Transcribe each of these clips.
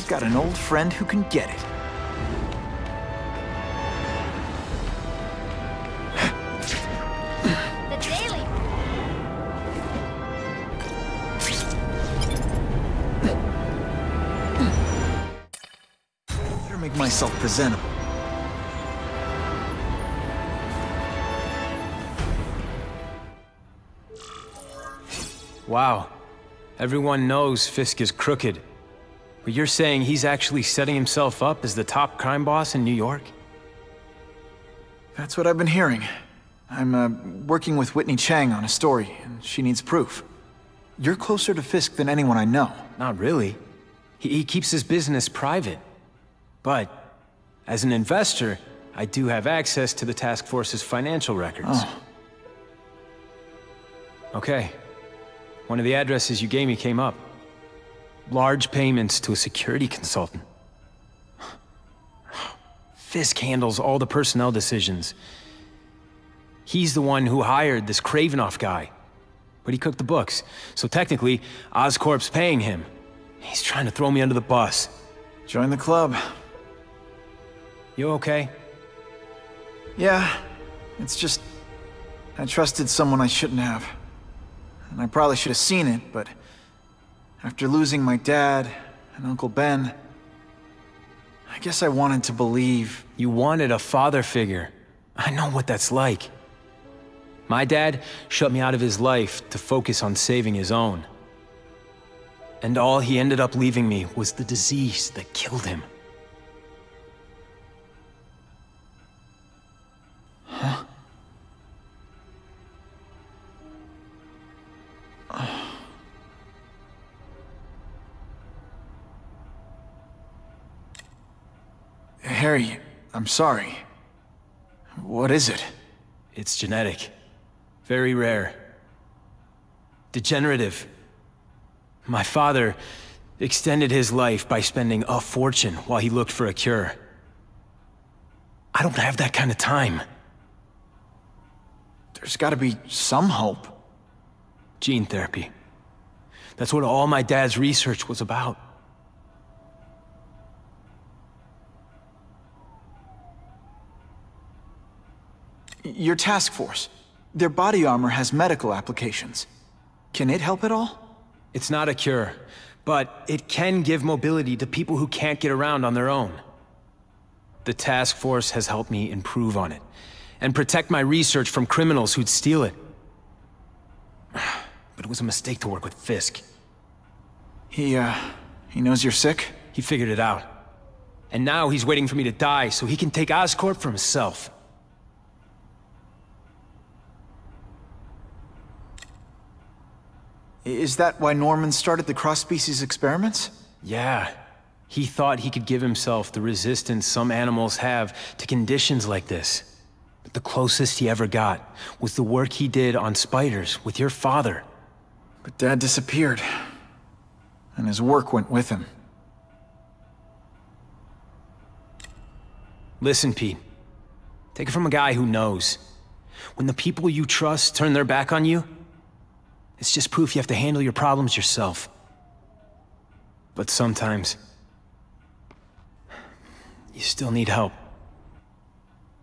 I've got an old friend who can get it. The Daily. Better make myself presentable. Wow. Everyone knows Fisk is crooked. But you're saying he's actually setting himself up as the top crime boss in New York? That's what I've been hearing. I'm working with Whitney Chang on a story, and she needs proof. You're closer to Fisk than anyone I know. Not really. He keeps his business private. But, as an investor, I do have access to the task force's financial records. Oh. Okay. One of the addresses you gave me came up. Large payments to a security consultant. Fisk handles all the personnel decisions. He's the one who hired this Kravinoff guy. But he cooked the books, so technically, Oscorp's paying him. He's trying to throw me under the bus. Join the club. You okay? Yeah, it's just... I trusted someone I shouldn't have. And I probably should have seen it, but... after losing my dad and Uncle Ben... I guess I wanted to believe... You wanted a father figure. I know what that's like. My dad shut me out of his life to focus on saving his own. And all he ended up leaving me was the disease that killed him. Huh? Harry, I'm sorry. What is it? It's genetic. Very rare. Degenerative. My father extended his life by spending a fortune while he looked for a cure. I don't have that kind of time. There's gotta be some hope. Gene therapy. That's what all my dad's research was about. Your task force. Their body armor has medical applications. Can it help at all? It's not a cure, but it can give mobility to people who can't get around on their own. The task force has helped me improve on it, and protect my research from criminals who'd steal it. But it was a mistake to work with Fisk. He knows you're sick? He figured it out. And now he's waiting for me to die so he can take Oscorp for himself. Is that why Norman started the cross-species experiments? Yeah. He thought he could give himself the resistance some animals have to conditions like this. But the closest he ever got was the work he did on spiders with your father. But Dad disappeared. And his work went with him. Listen, Pete. Take it from a guy who knows. When the people you trust turn their back on you, it's just proof you have to handle your problems yourself. But sometimes, you still need help.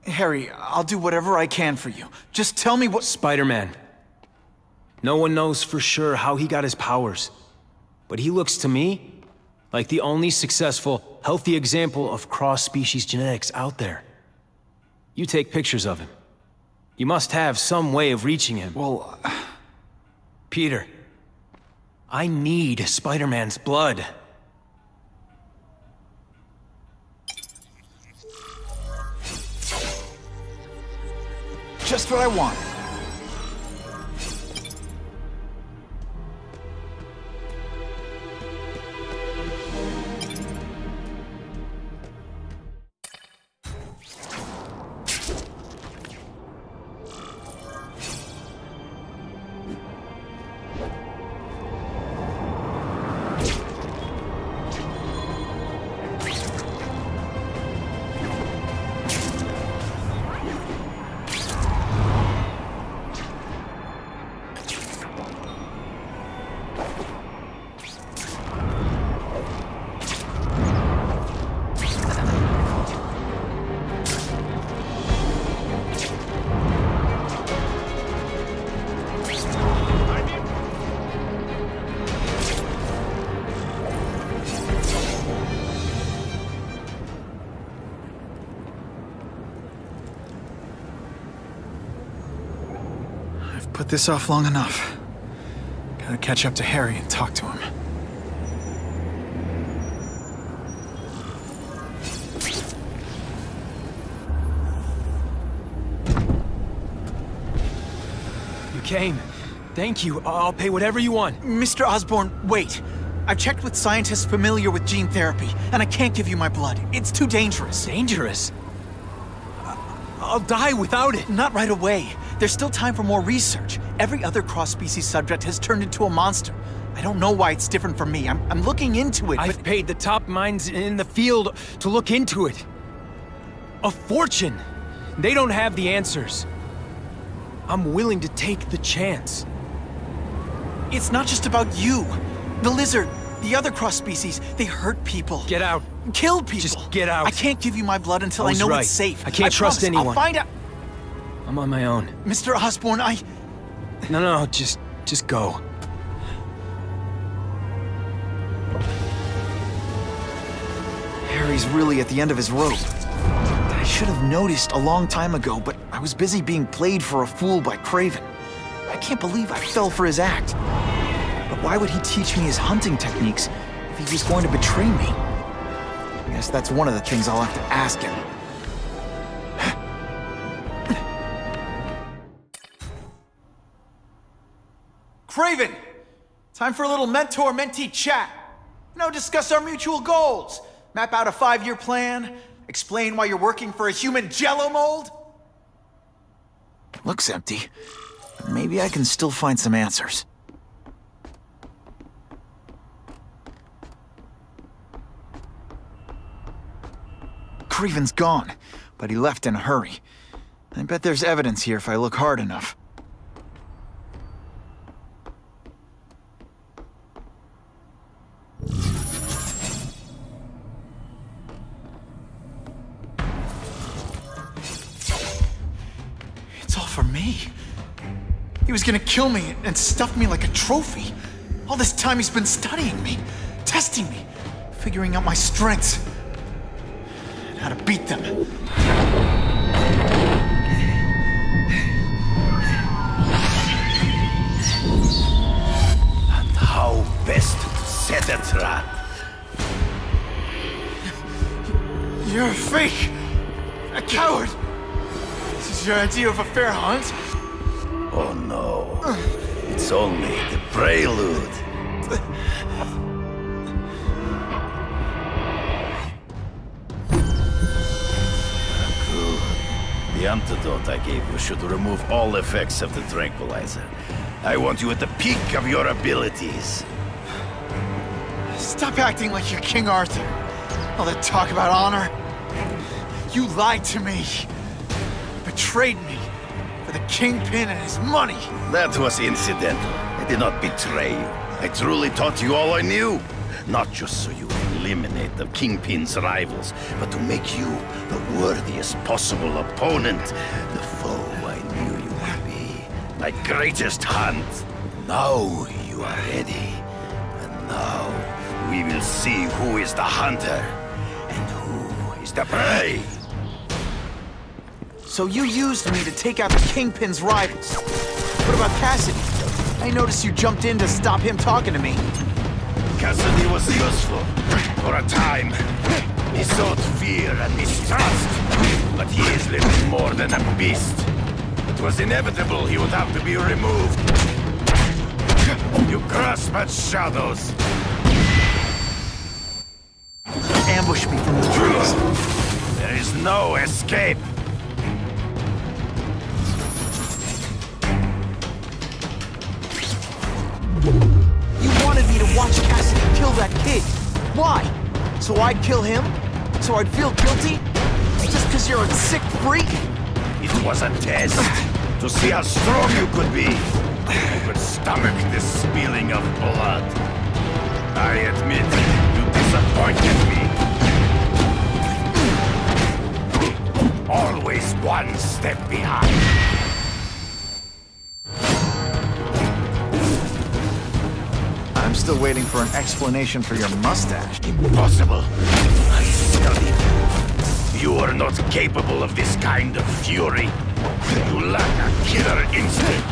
Harry, I'll do whatever I can for you. Just tell me what— Spider-Man. No one knows for sure how he got his powers. But he looks to me like the only successful, healthy example of cross-species genetics out there. You take pictures of him. You must have some way of reaching him. Well, Peter, I need Spider-Man's blood. just what I want. put this off long enough. Gotta catch up to Harry and talk to him. You came. Thank you. I'll pay whatever you want. Mr. Osborn, wait. I've checked with scientists familiar with gene therapy, and I can't give you my blood. It's too dangerous. Dangerous? I'll die without it. Not right away. There's still time for more research. Every other cross-species subject has turned into a monster. I don't know why it's different from me. I'm looking into it, I've paid the top minds in the field to look into it. A fortune. They don't have the answers. I'm willing to take the chance. It's not just about you. The lizard, the other cross-species, they hurt people. Get out. Kill people. Just get out. I can't give you my blood until I know right. it's safe. I can't trust anyone. I'll find out. I'm on my own. Mr. Osborn, No, just go. Harry's really at the end of his rope. I should have noticed a long time ago, but I was busy being played for a fool by Craven. I can't believe I fell for his act. But why would he teach me his hunting techniques if he was going to betray me? I guess that's one of the things I'll have to ask him. Craven! Time for a little mentor-mentee chat. Discuss our mutual goals. Map out a 5-year plan. Explain why you're working for a human jello mold. Looks empty. But maybe I can still find some answers. Craven's gone, but he left in a hurry. I bet there's evidence here if I look hard enough. It's all for me. He was gonna kill me and stuff me like a trophy. All this time he's been studying me, testing me, figuring out my strengths, and how to beat them. And how best to set a trap. You're a fake! A coward! This is your idea of a fair hunt? Oh no. It's only the prelude. Good. The antidote I gave you should remove all effects of the tranquilizer. I want you at the peak of your abilities. Stop acting like you're King Arthur. All that talk about honor. You lied to me. Betrayed me. For the Kingpin and his money. That was incidental. I did not betray you. I truly taught you all I knew. Not just so you eliminate the Kingpin's rivals, but to make you the worthiest possible opponent. The foe I knew you would be. My greatest hunt. Now you are ready. And now we will see who is the hunter and who is the prey. So you used me to take out the Kingpin's rivals. What about Kasady? I noticed you jumped in to stop him talking to me. Kasady was useful for a time. He sowed fear and mistrust, but he is little more than a beast. It was inevitable he would have to be removed. You grasp at shadows. Ambush me from the trees. There is no escape. You wanted me to watch Kasady kill that kid. Why? So I'd kill him? So I'd feel guilty? Just because you're a sick freak? It was a test to see how strong you could be. You could stomach the spilling of blood. I admit, you disappointed me. Always one step behind. I'm still waiting for an explanation for your mustache. Impossible. I studied. You are not capable of this kind of fury. You lack a killer instinct.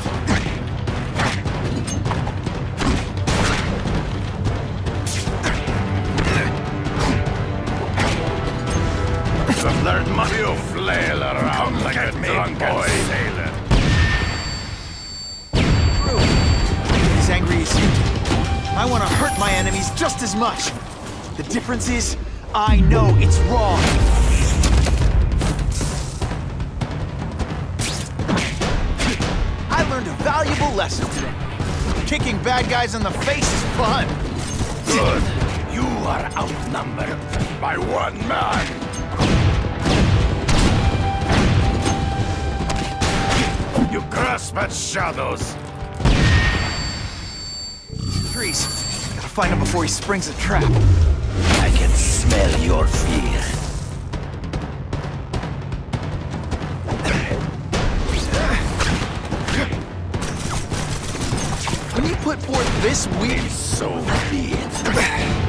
I've learned much. You flail around like a drunken sailor. True. He's angry as you do. I want to hurt my enemies just as much. The difference is, I know it's wrong. I learned a valuable lesson today. Kicking bad guys in the face is fun. Good. You are outnumbered by one man. You grasp at shadows. Freeze. Gotta find him before he springs a trap. I can smell your fear. When you put forth this weird... So be it.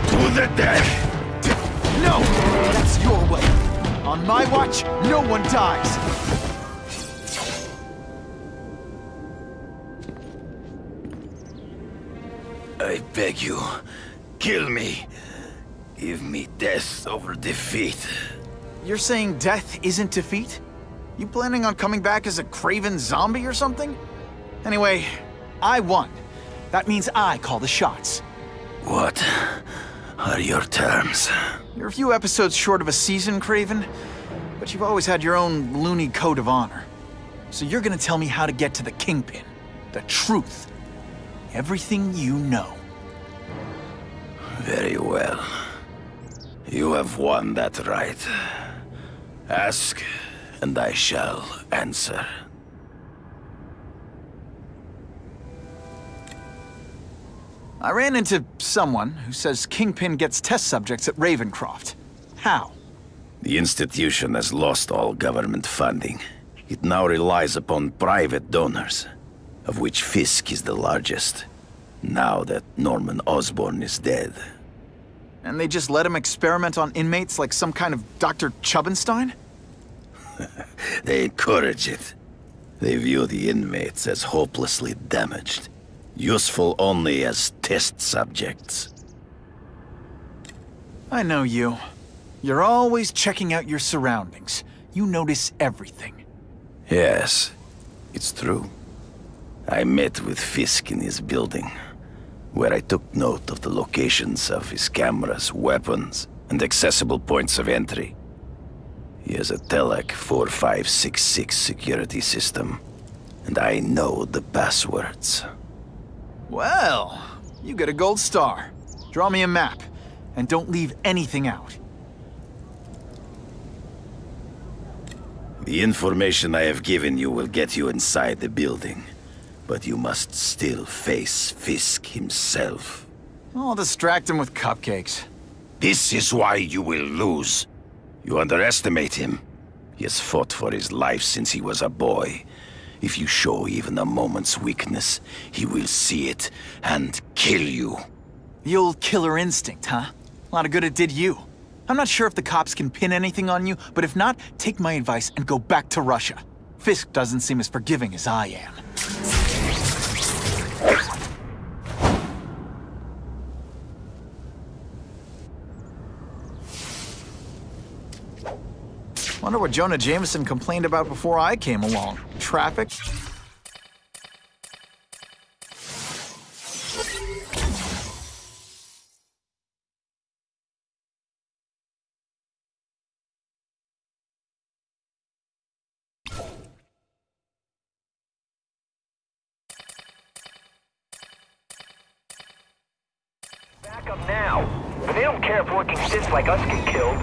To the death. No! That's your way. On my watch, no one dies. I beg you, kill me. Give me death over defeat. You're saying death isn't defeat? You planning on coming back as a craven zombie or something? Anyway, I won. That means I call the shots. What are your terms? You're a few episodes short of a season, Craven, but you've always had your own loony code of honor. So you're gonna tell me how to get to the Kingpin. The truth. Everything you know. Very well. You have won that right. Ask, and I shall answer. I ran into someone who says Kingpin gets test subjects at Ravencroft. How? The institution has lost all government funding. It now relies upon private donors, of which Fisk is the largest, now that Norman Osborn is dead. And they just let him experiment on inmates like some kind of Dr. Chubbenstein? They encourage it. They view the inmates as hopelessly damaged, useful only as test subjects. I know you. You're always checking out your surroundings. You notice everything. Yes, it's true. I met with Fisk in his building, where I took note of the locations of his cameras, weapons, and accessible points of entry. He has a Telec 4566 security system, and I know the passwords. Well, you get a gold star. Draw me a map, and don't leave anything out. The information I have given you will get you inside the building, but you must still face Fisk himself. I'll distract him with cupcakes. This is why you will lose. You underestimate him. He has fought for his life since he was a boy. If you show even a moment's weakness, he will see it and kill you. The old killer instinct, huh? A lot of good it did you. I'm not sure if the cops can pin anything on you, but if not, take my advice and go back to Russia. Fisk doesn't seem as forgiving as I am. Wonder what Jonah Jameson complained about before I came along. Traffic? Back up now. But they don't care if working stints like us get killed.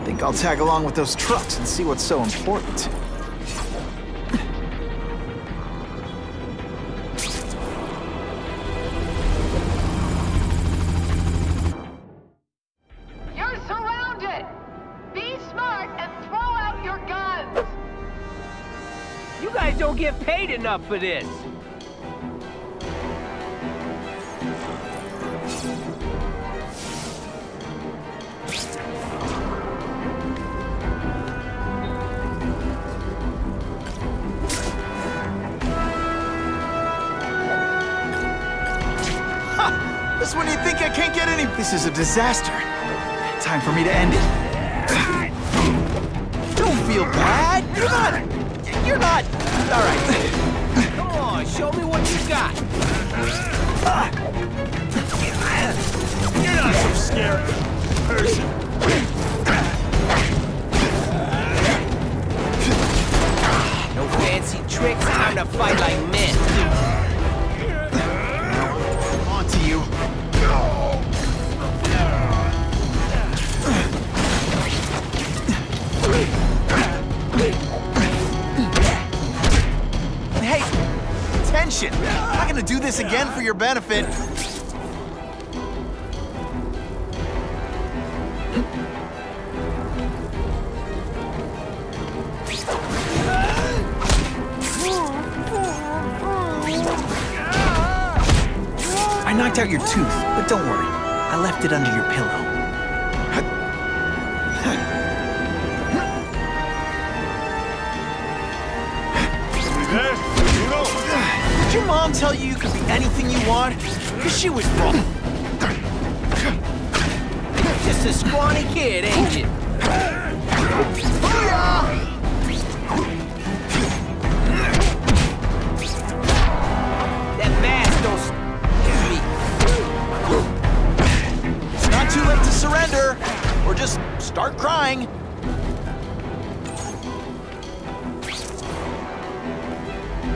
Think I'll tag along with those trucks and see what's so important. You're surrounded! Be smart and throw out your guns! You guys don't get paid enough for this! Just when you think I can't get any... This is a disaster. Time for me to end it. Don't feel bad. You're not... All right. Come on, show me what you got. You're not so scary person. No fancy tricks, time to fight like men. On to you. Hey, attention! I'm not gonna do this again for your benefit. I knocked out your tooth, but don't worry. I left it under your pillow. Did your mom tell you could be anything you want? Because she was wrong. Just a scrawny kid, ain't you? That mask don't me. It's not too late to surrender, or just start crying.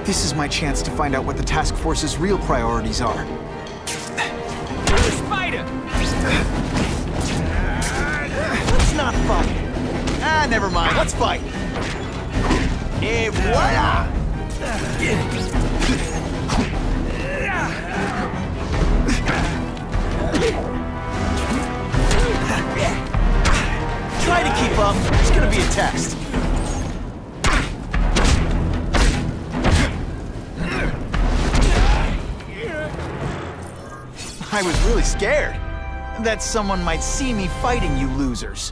This is my chance to find out what the task force's real priorities are. Spider! Let's not fight. Ah, never mind. Let's fight. Et voila! Try to keep up. It's gonna be a test. I was really scared that someone might see me fighting you losers.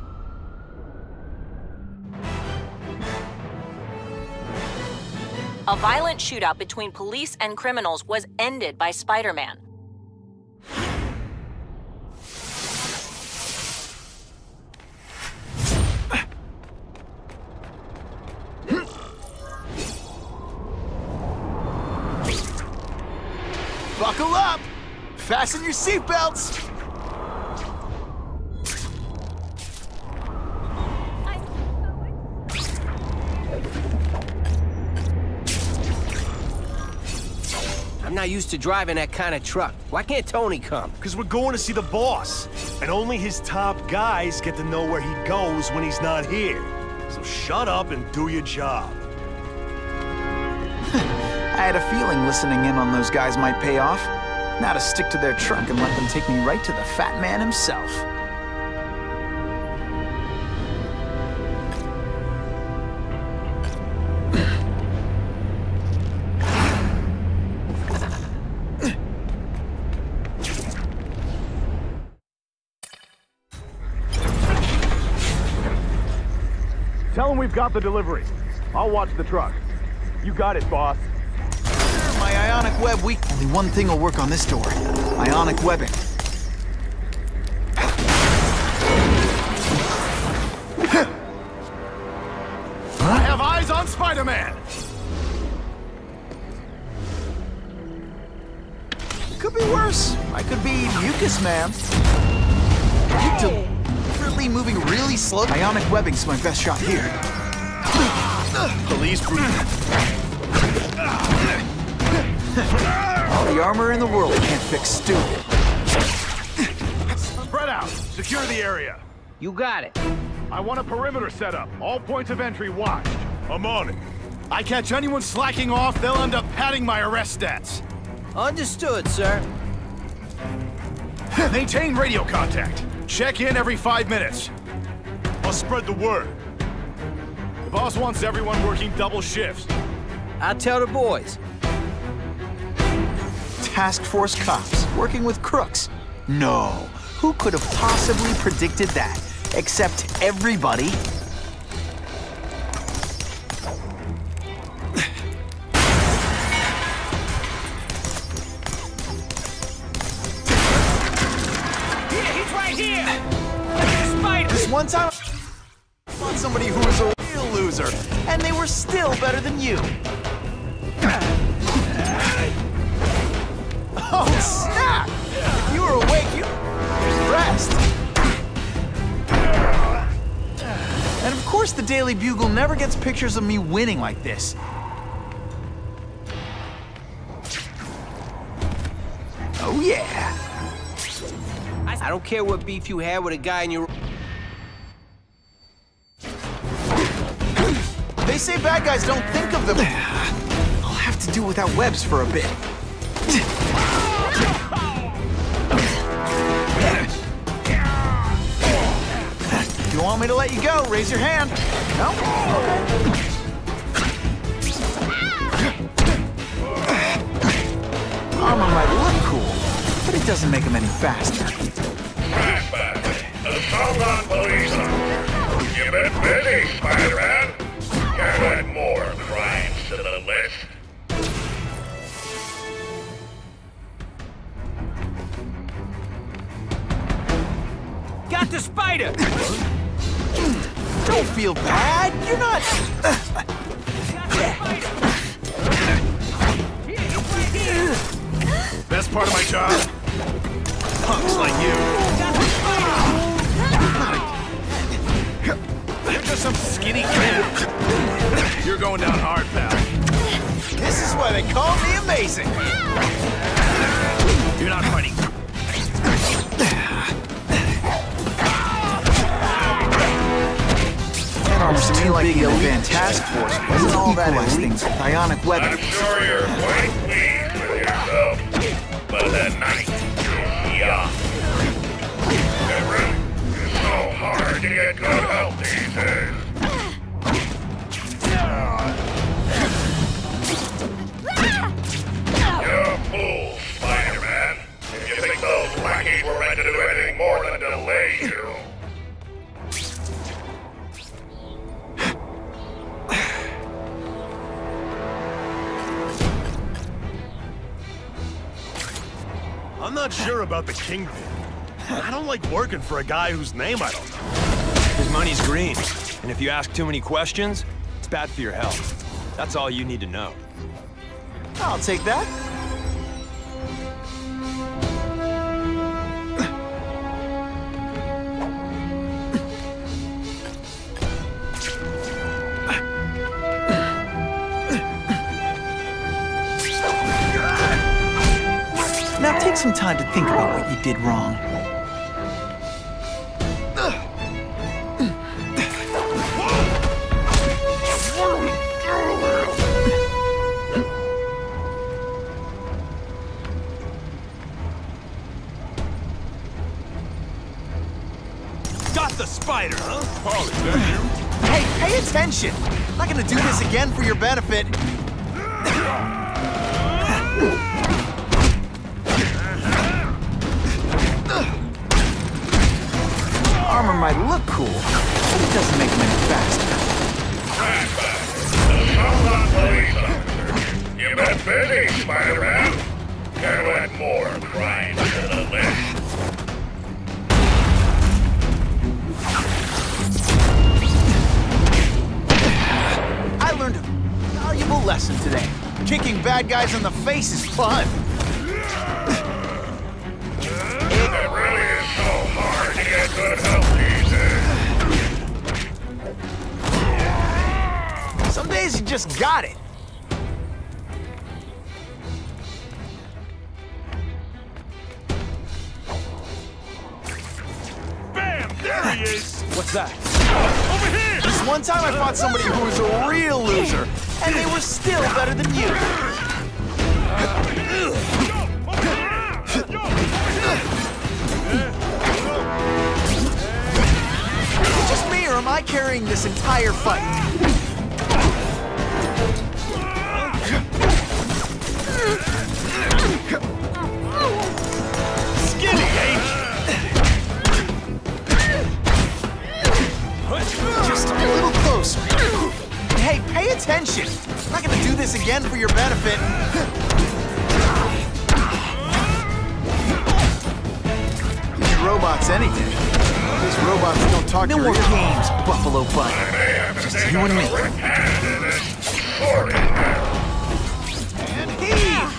A violent shootout between police and criminals was ended by Spider-Man. Buckle up! Fasten your seatbelts! I'm not used to driving that kind of truck. Why can't Tony come? Because we're going to see the boss. And only his top guys get to know where he goes when he's not here. So shut up and do your job. I had a feeling listening in on those guys might pay off. Now to stick to their truck and let them take me right to the fat man himself. Tell him we've got the delivery. I'll watch the truck. You got it, boss. My ionic web weak. Only one thing will work on this door. Ionic webbing. I have eyes on Spider-Man! Could be worse. I could be Mucus Man. You deliberately moving really slow. Ionic webbing's my best shot here. Police All the armor in the world can't fix stupid. Spread out. Secure the area. You got it. I want a perimeter set up. All points of entry watched. I'm on it. I catch anyone slacking off, they'll end up padding my arrest stats. Understood, sir. Maintain radio contact. Check in every 5 minutes. I'll spread the word. The boss wants everyone working double shifts. I'll tell the boys. Task force cops working with crooks. No. Who could have possibly predicted that? Except everybody. one time I fought somebody who was a real loser, and they were still better than you. Oh, snap! If you were awake, you rest. And of course the Daily Bugle never gets pictures of me winning like this. Oh, yeah. I don't care what beef you had with a guy in your... They say bad guys don't think of them. I'll have to do without webs for a bit. If you want me to let you go, raise your hand. No? Okay. Armor might look cool, but it doesn't make him any faster. Assault on police officers. You've been busy, Spider-Man. Can't add more crimes to the list. Got the spider! Don't feel bad. You're not... Best part of my job. Punks like you. You're just some skinny kid. You're going down hard, pal. This is why they call me amazing. You're not fighting. That armor's to me like the elite task force. Wasn't all that elite bionic weapon. I'm sure you're quite pleased with yourself, but the night is young. It's so hard to get good health these days. You're a fool, Spider-Man. If you think those lackeys were meant to do anything more than delay you. I'm not sure about the Kingpin. I don't like working for a guy whose name I don't know. His money's green, and if you ask too many questions, it's bad for your health. That's all you need to know. I'll take that. Now take some time to think about what you did wrong. Got the spider, huh? Oh, is that you? Hey, pay attention! I'm not gonna do this again for your benefit. Armor might look cool, but it doesn't make him any faster. Assault on police officers. You've been busy, Spider-Man. Can't add more crimes to the list. I learned a valuable lesson today. Kicking bad guys in the face is fun. It really is so hard to get good health these days. Some days you just got it. Bam! There he is! What's that? Over here! This one time I fought somebody who was a real loser, and they were still better than you. Is it just me, or am I carrying this entire fight? Skinny, ain't you? Just a little closer. Hey, pay attention. I'm not gonna do this again for your benefit. These robots any day. These robots don't talk to No more you. games, Buffalo Butt. Just you and me. And heave!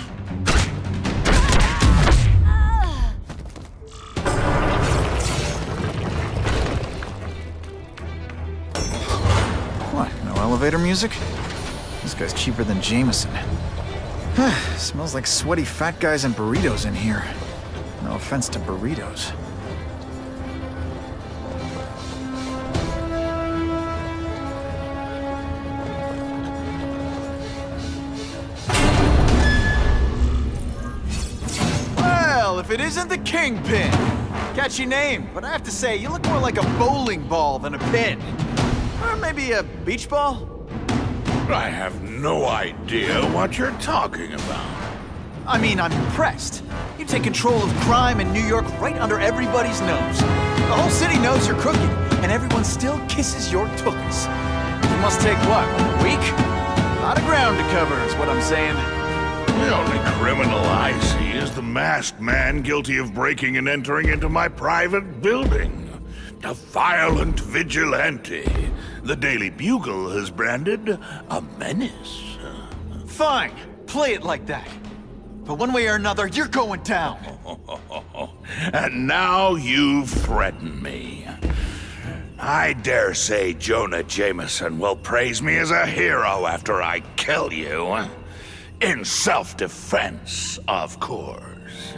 What, no elevator music? This guy's cheaper than Jameson. Smells like sweaty fat guys and burritos in here. No offense to burritos. Well, if it isn't the Kingpin! Catchy name, but I have to say, you look more like a bowling ball than a pin. Or maybe a beach ball? I have no idea what you're talking about. I mean, I'm impressed. You take control of crime in New York right under everybody's nose. The whole city knows you're crooked, and everyone still kisses your tookies. You must take what, a week? A lot of ground to cover is what I'm saying. The only criminal I see is the masked man guilty of breaking and entering into my private building. A violent vigilante. The Daily Bugle has branded a menace. Fine, play it like that. But one way or another, you're going down. And now you threaten me. I dare say Jonah Jameson will praise me as a hero after I kill you. In self-defense, of course.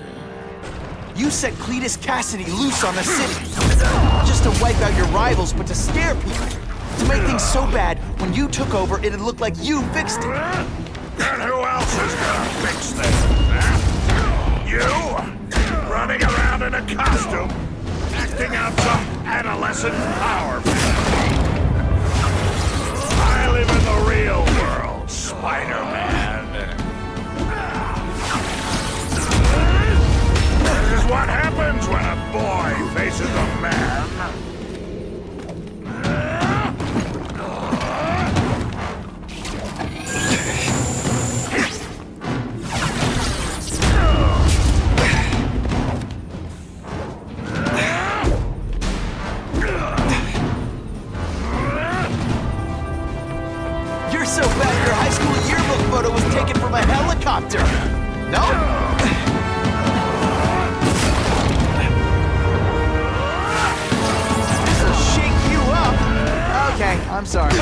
You set Cletus Kasady loose on the city. Not just to wipe out your rivals, but to scare people. To make things so bad, when you took over, it'd look like you fixed it. And who else is gonna fix this? Huh? You? Running around in a costume, acting out some adolescent power fantasy. I live in the real world, Spider-Man. This is what happens when a boy faces a man. You're so bad your high school yearbook photo was taken from a helicopter. No? This'll shake you up. Okay, I'm sorry.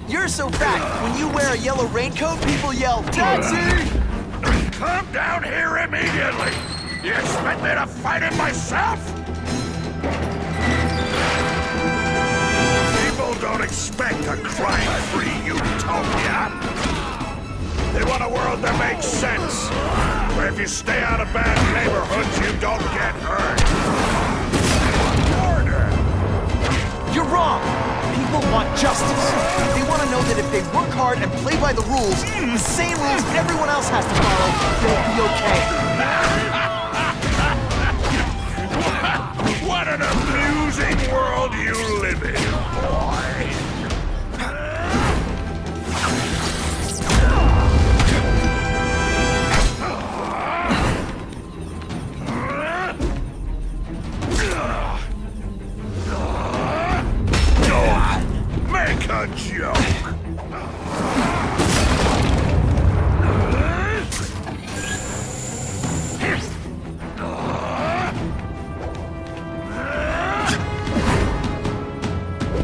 You're so fat, when you wear a yellow raincoat, people yell, "Taxi!" Come down here immediately! You expect me to fight it myself? People don't expect a crime-free utopia. They want a world that makes sense, where if you stay out of bad neighborhoods, you don't get hurt. Order! You're wrong! People want justice. They want to know that if they work hard and play by the rules, the same rules everyone else has to follow, they'll be okay. What an amusing world you live in, boy! Make a joke!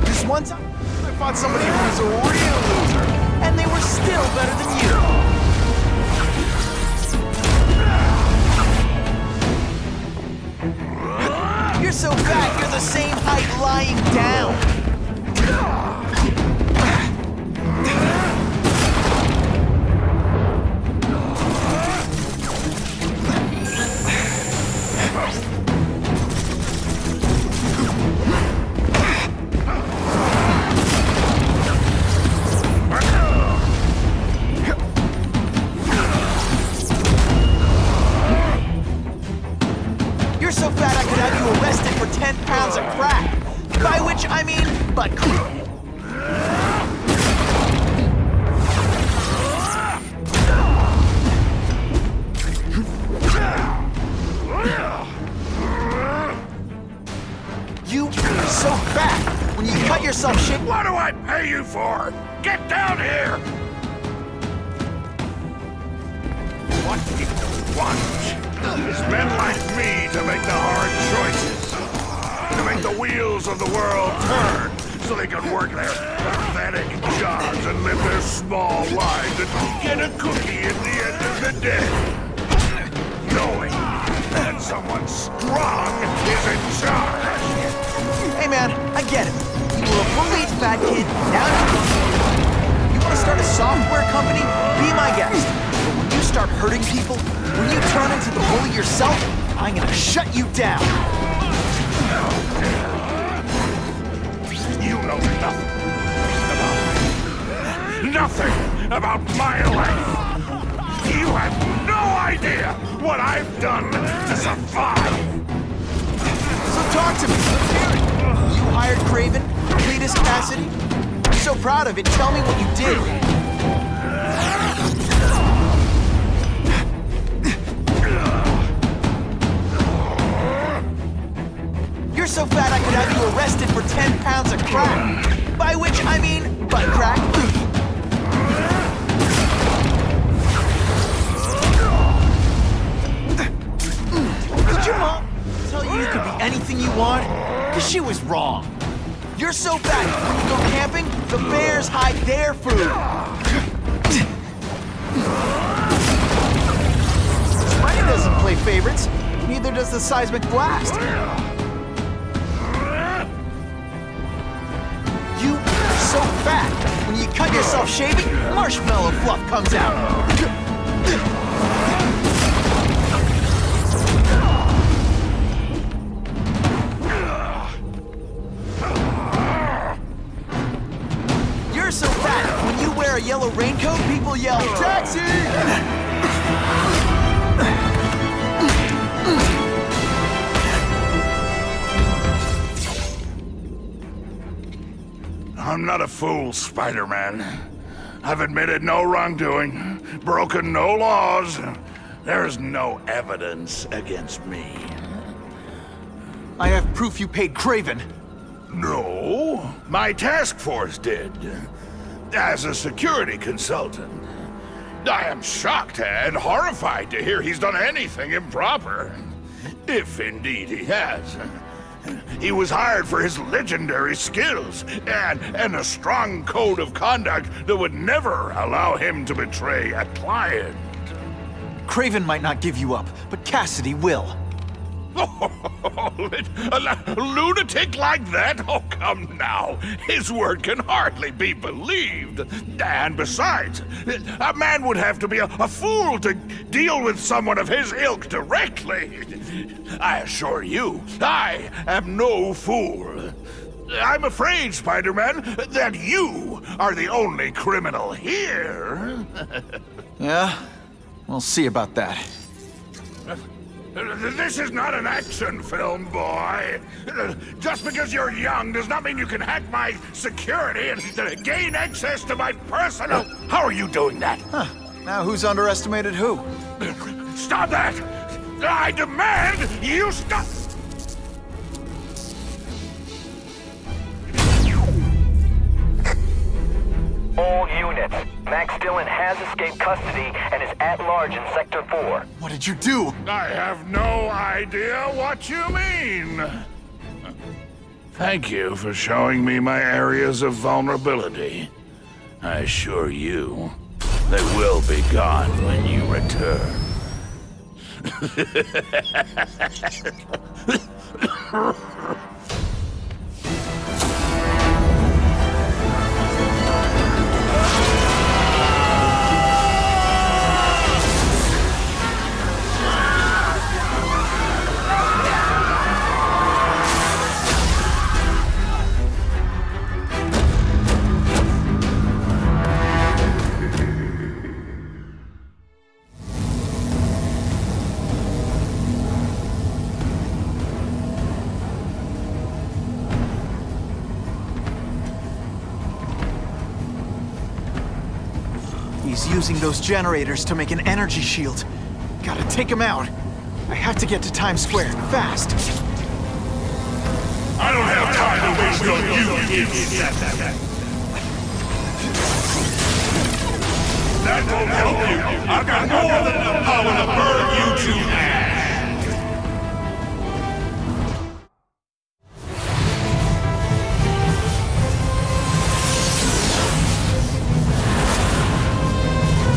This one time, I fought somebody who was a real loser, and they were still better than you. You're so fat, you're the same height lying down. You're so fat I could have you arrested for 10 pounds of crack. By which I mean butt crack. You are so fat! When you cut yourself shape... What do I pay you for? Get down here! What people want is men like me to make the hard choices. To make the wheels of the world turn so they can work their pathetic jobs and live their small lives and get a cookie at the end of the day. Knowing that someone strong is in charge. Hey man, I get it. You were a bullied fat kid, now you want to start a software company? Be my guest. But when you start hurting people, when you turn into the bully yourself, I'm gonna shut you down. You know nothing about my life. You have no idea what I've done to survive. So talk to me. You hired Craven, Cletus Kasady? I'm so proud of it. Tell me what you did. You're so fat I could have you arrested for 10 pounds of crack. By which I mean butt crack. Did your mom tell you could be anything you want? Because she was wrong. You're so fat, when you go camping, the bears hide their food. Mine doesn't play favorites. Neither does the seismic blast. You are so fat. When you cut yourself shaving, marshmallow fluff comes out. You're so fat, when you wear a yellow raincoat, people yell, "Taxi!" I'm not a fool, Spider-Man. I've admitted no wrongdoing, broken no laws. There's no evidence against me. I have proof you paid Craven. No, my task force did. As a security consultant. I am shocked and horrified to hear he's done anything improper. If indeed he has. He was hired for his legendary skills and a strong code of conduct that would never allow him to betray a client. Craven might not give you up, but Kasady will. A lunatic like that? Oh, come now. His word can hardly be believed. And besides, a man would have to be a fool to deal with someone of his ilk directly. I assure you, I am no fool. I'm afraid, Spider-Man, that you are the only criminal here. Yeah? We'll see about that. This is not an action film, boy. Just because you're young does not mean you can hack my security and gain access to my personal... How are you doing that? Huh. Now who's underestimated who? Stop that! I demand you stop... All units. Max Dillon has escaped custody and is at large in Sector 4. What did you do? I have no idea what you mean. Thank you for showing me my areas of vulnerability. I assure you, they will be gone when you return. He's using those generators to make an energy shield. Gotta take him out. I have to get to Times Square, fast. I don't will you accept that? That won't help you. I've got more than enough power to burn you to ash.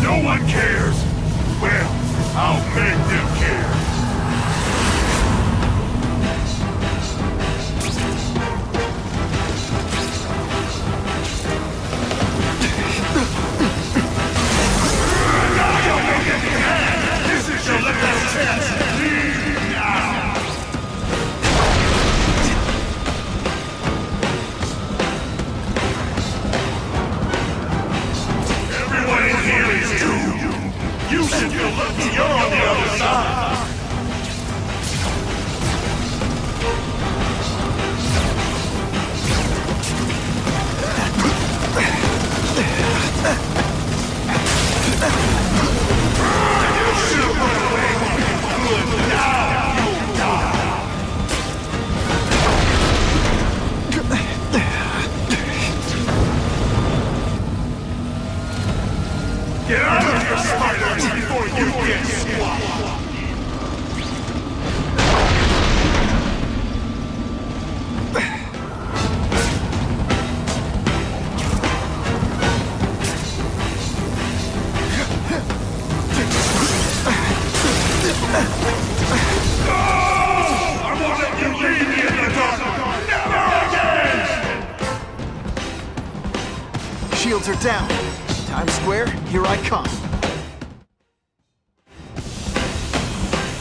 No one cares. Well, I'll make them care. This is your last chance. Leave now. Everyone in here is doomed. You should feel lucky you're on the other side. You should run away. Good. Now you'll die. Get out of here, spiders, before you get swallowed! I won't let you leave me in the dark! Never again! Shields are down. Times Square, here I come.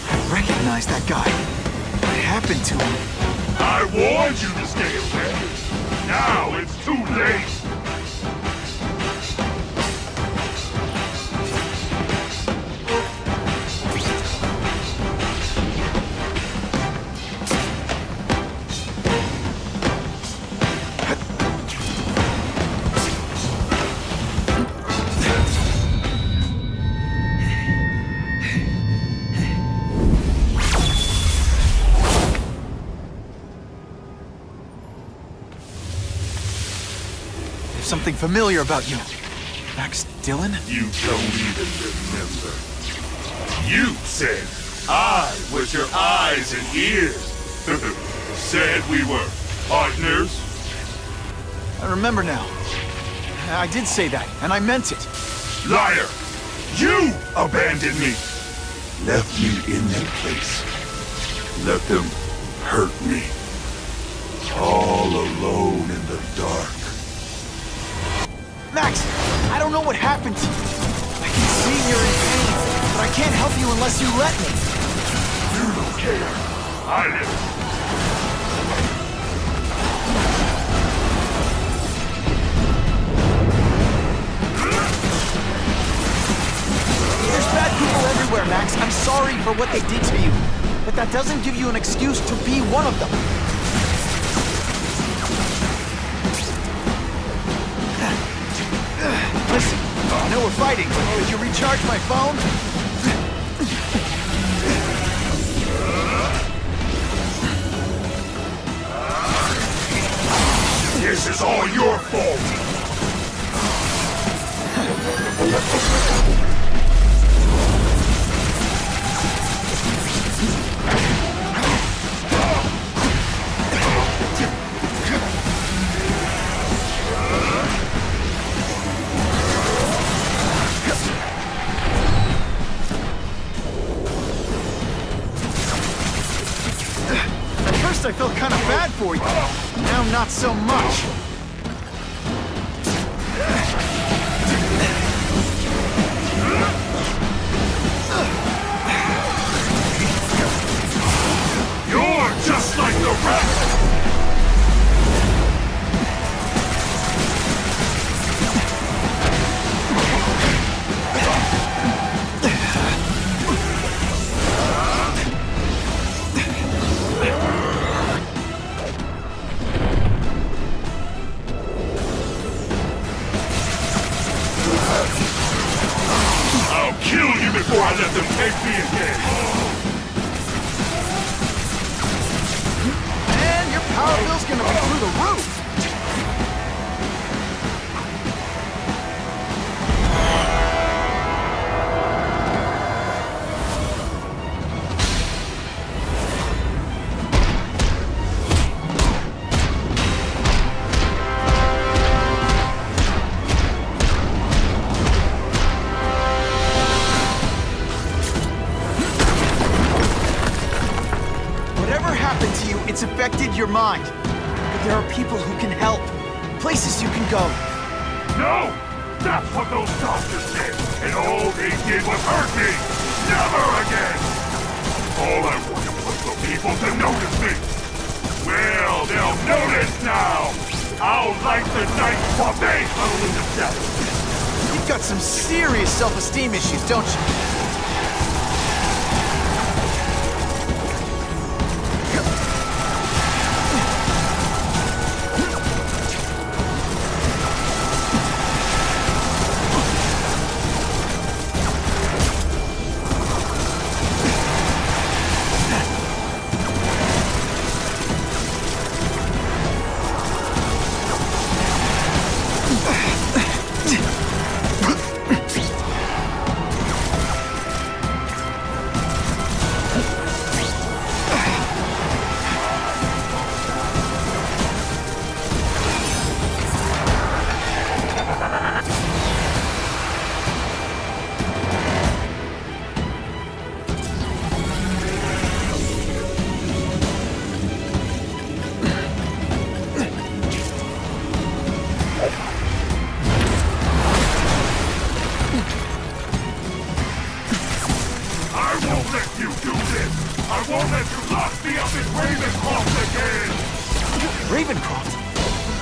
I recognize that guy. What happened to him? I warned you to stay away. Now it's too late. Something familiar about you. Max Dillon? You don't even remember. You said I was your eyes and ears. Said we were partners. I remember now. I did say that, and I meant it. Liar! You abandoned me! Left me in that place. Let them hurt me. All alone in the dark. Max, I don't know what happened to you. I can see you're in pain, but I can't help you unless you let me. You don't care. I live. There's bad people everywhere, Max. I'm sorry for what they did to you. But that doesn't give you an excuse to be one of them. Listen, I know we're fighting, but could you recharge my phone? This is all your fault! I felt kind of bad for you. Now not so much. You're just like the rest! Kill you before I let them take me again! And your power bill's gonna be through the roof! you, it's affected your mind. But there are people who can help. Places you can go. No! That's what those doctors did! And all they did was hurt me! Never again! All I wanted was for people to notice me! Well, they'll notice now! I'll light the night while they huddle into death! You've got some serious self-esteem issues, don't you?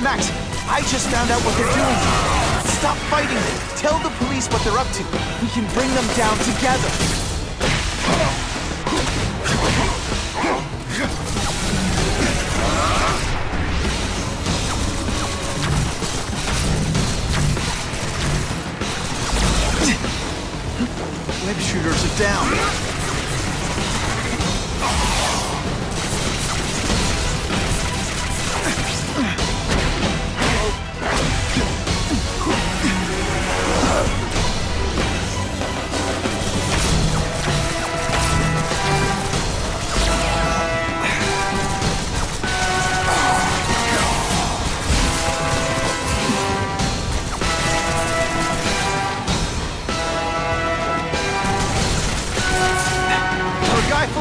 Max, I just found out what they're doing. Stop fighting them. Tell the police what they're up to. We can bring them down together. Web shooters are down.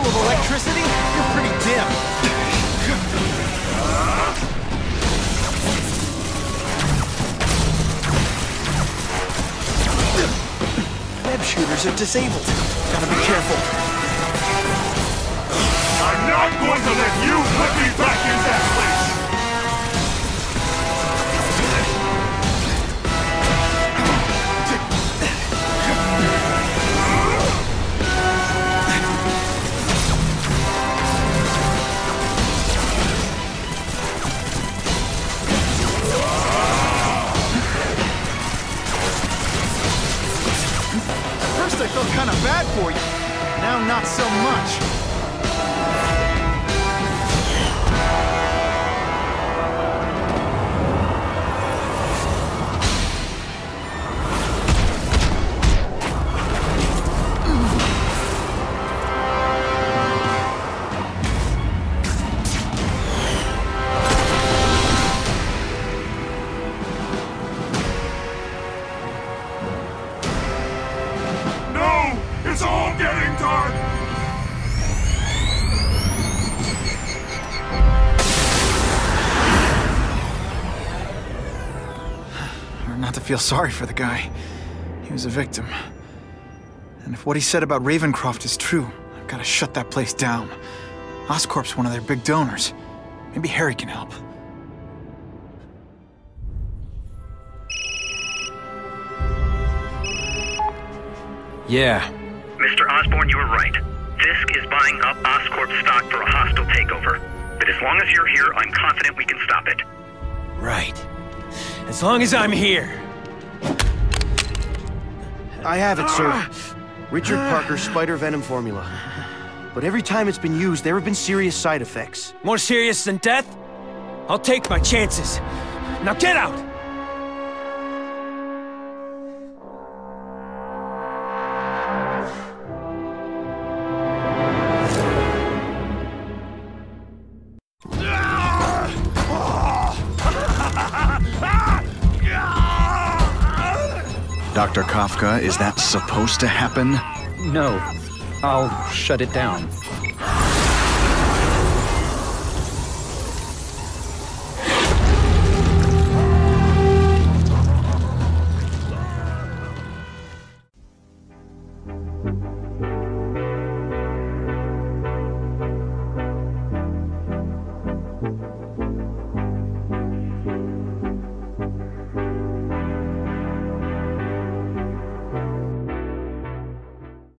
Electricity? You're pretty dim. Web shooters are disabled. Gotta be careful. I'm not going to let you put me back in that place! I felt kind of bad for you. Now, not so much. It's all getting dark! Not to feel sorry for the guy. He was a victim. And if what he said about Ravencroft is true, I've gotta shut that place down. Oscorp's one of their big donors. Maybe Harry can help. Yeah. Mr. Osborn, you were right. Fisk is buying up Oscorp stock for a hostile takeover. But as long as you're here, I'm confident we can stop it. Right. As long as I'm here. I have it, sir. Richard Parker's spider venom formula. But every time it's been used, there have been serious side effects. More serious than death? I'll take my chances. Now get out! Dr. Kafka, is that supposed to happen? No. I'll shut it down.